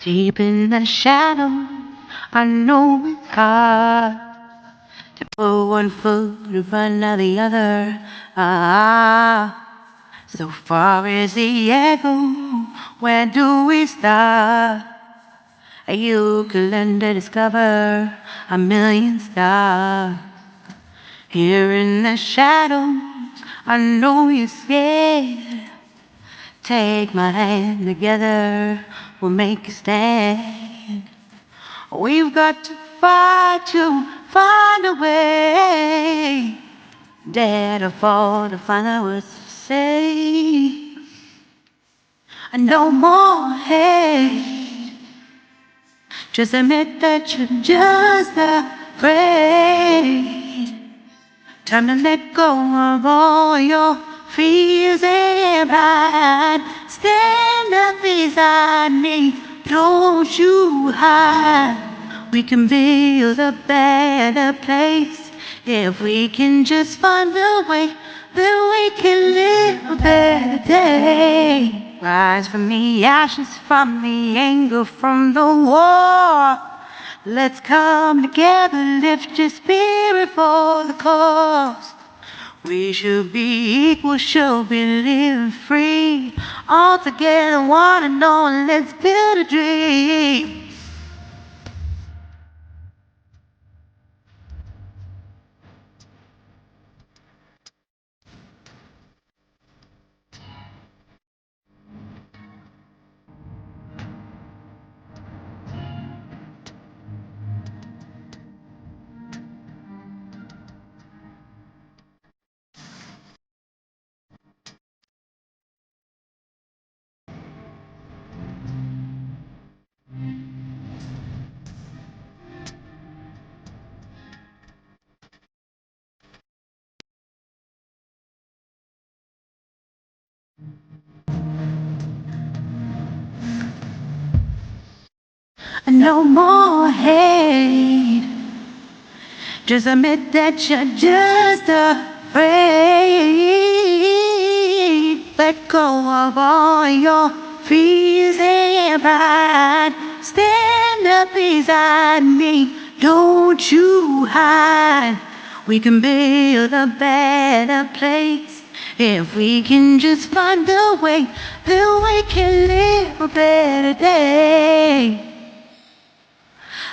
Deep in the shadow, I know it's hard to put one foot in front of the other. So far is the echo, where do we start? You could learn to discover a million stars. Here in the shadows, I know you're scared. Take my hand, together we'll make a stand. We've got to fight to find a way. Dare to fall to find the words to say. No more hate. Just admit that you're just afraid. Time to let go of all your fears and pride. Stand up beside me, don't you hide. We can build a better place if we can just find a way. Then we can live a better day. Rise from the ashes, from the anger, from the war. Let's come together, lift your spirit for the cause. We should be equal, should be living free. All together, one and all, let's build a dream. No more hate. Just admit that you're just afraid. Let go of all your fears and pride. Stand up beside me, don't you hide. We can build a better place if we can just find a way. Then we can live a better day.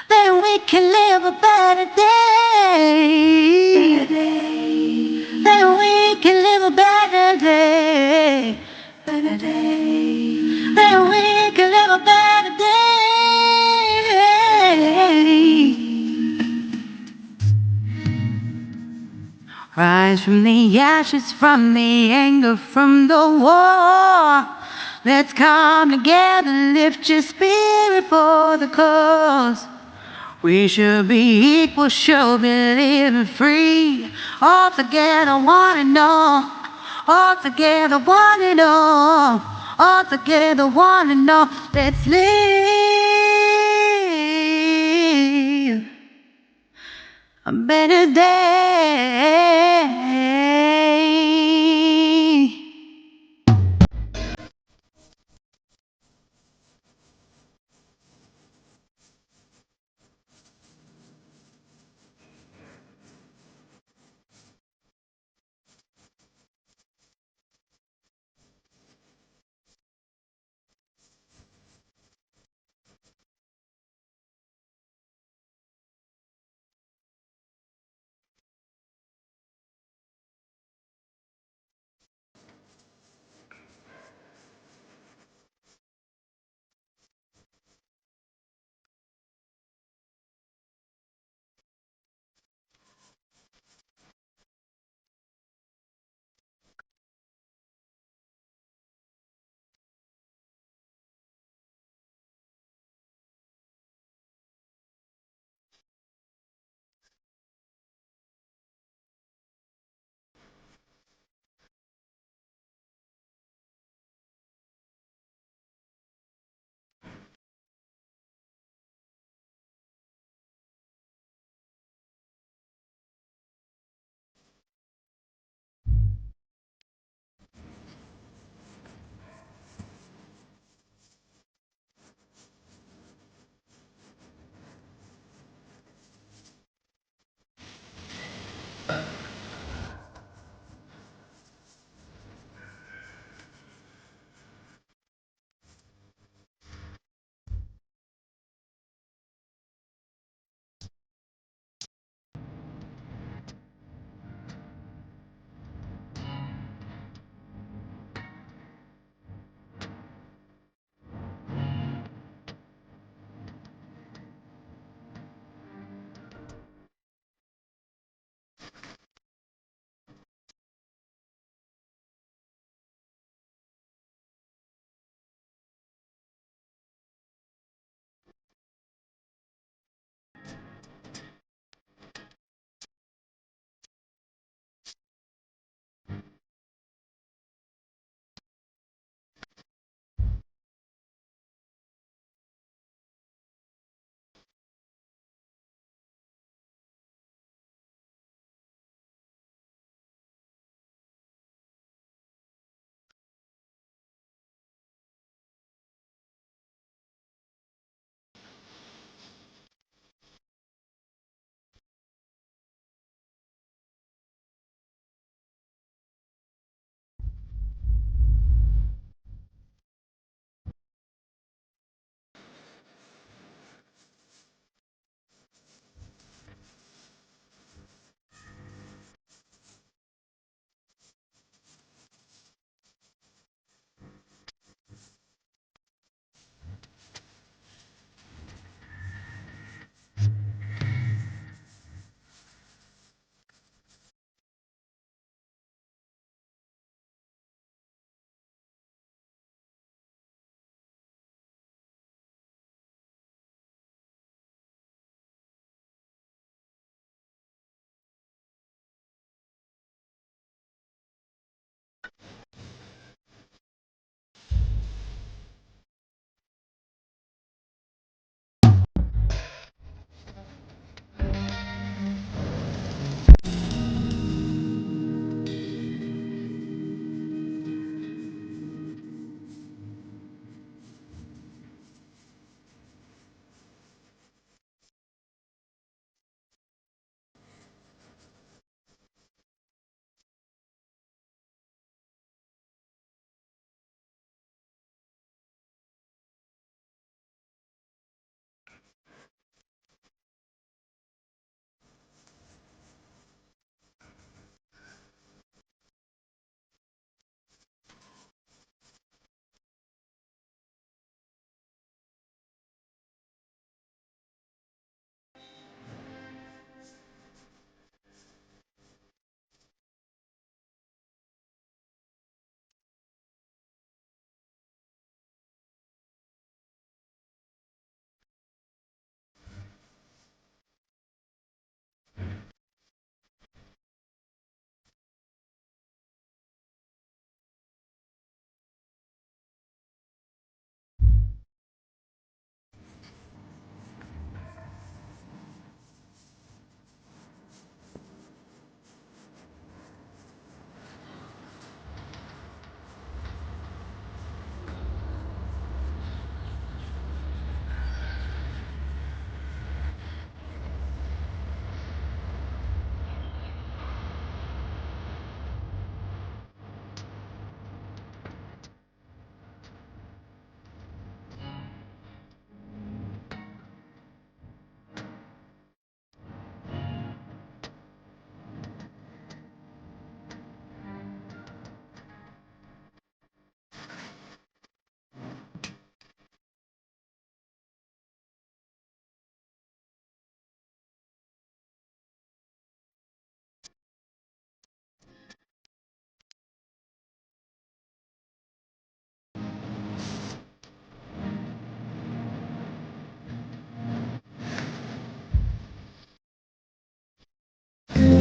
Then we can live a better day. Then we can live a better day. Better day. Then we can live a better day. Rise from the ashes, from the anger, from the war. Let's come together, lift your spirit for the cause. We should be equal, should be living free. All together, one and all. All together, one and all. All together, one and all. Let's live a better day.